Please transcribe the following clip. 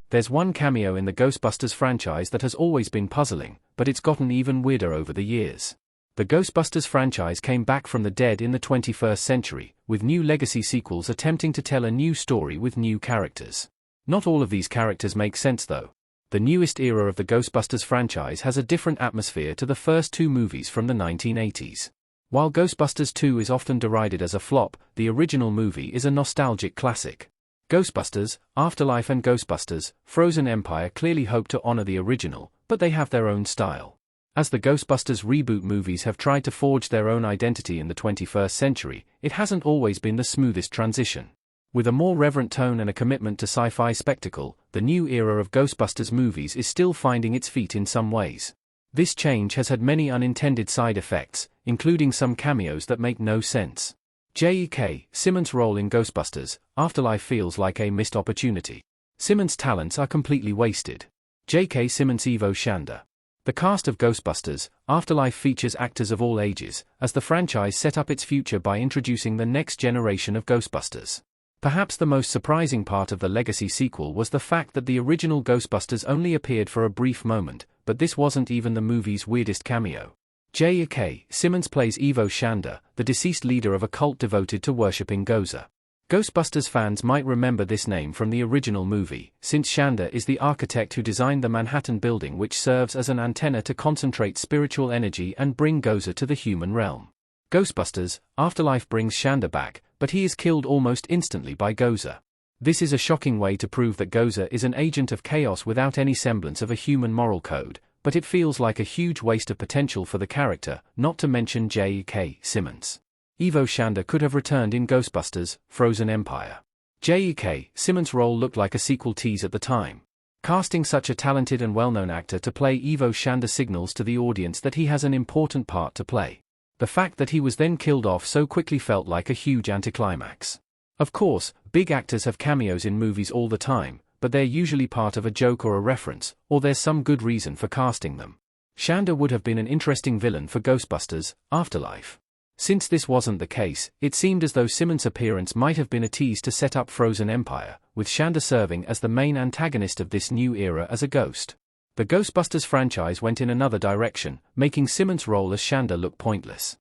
There's one cameo in the Ghostbusters franchise that has always been puzzling, but it's gotten even weirder over the years. The Ghostbusters franchise came back from the dead in the 21st century, with new legacy sequels attempting to tell a new story with new characters. Not all of these characters make sense though. The newest era of the Ghostbusters franchise has a different atmosphere to the first two movies from the 1980s. While Ghostbusters 2 is often derided as a flop, the original movie is a nostalgic classic. Ghostbusters, Afterlife and Ghostbusters, Frozen Empire clearly hope to honor the original, but they have their own style. As the Ghostbusters reboot movies have tried to forge their own identity in the 21st century, it hasn't always been the smoothest transition. With a more reverent tone and a commitment to sci-fi spectacle, the new era of Ghostbusters movies is still finding its feet in some ways. This change has had many unintended side effects, including some cameos that make no sense. J.K. Simmons' role in Ghostbusters Afterlife feels like a missed opportunity. Simmons' talents are completely wasted. J.K. Simmons' Evo Shanda. The cast of Ghostbusters Afterlife features actors of all ages, as the franchise set up its future by introducing the next generation of Ghostbusters. Perhaps the most surprising part of the legacy sequel was the fact that the original Ghostbusters only appeared for a brief moment, but this wasn't even the movie's weirdest cameo. J.K. Simmons plays Evo Shanda, the deceased leader of a cult devoted to worshipping Gozer. Ghostbusters fans might remember this name from the original movie, since Shanda is the architect who designed the Manhattan building which serves as an antenna to concentrate spiritual energy and bring Gozer to the human realm. Ghostbusters Afterlife brings Shanda back, but he is killed almost instantly by Gozer. This is a shocking way to prove that Gozer is an agent of chaos without any semblance of a human moral code, but it feels like a huge waste of potential for the character, not to mention J.K. Simmons. Evo Shanda could have returned in Ghostbusters Frozen Empire. J.K. Simmons' role looked like a sequel tease at the time. Casting such a talented and well-known actor to play Evo Shanda signals to the audience that he has an important part to play. The fact that he was then killed off so quickly felt like a huge anticlimax. Of course, big actors have cameos in movies all the time, but they're usually part of a joke or a reference, or there's some good reason for casting them. Shanda would have been an interesting villain for Ghostbusters Afterlife. Since this wasn't the case, it seemed as though Simmons' appearance might have been a tease to set up Frozen Empire, with Shanda serving as the main antagonist of this new era as a ghost. The Ghostbusters franchise went in another direction, making Simmons' role as Shanda look pointless.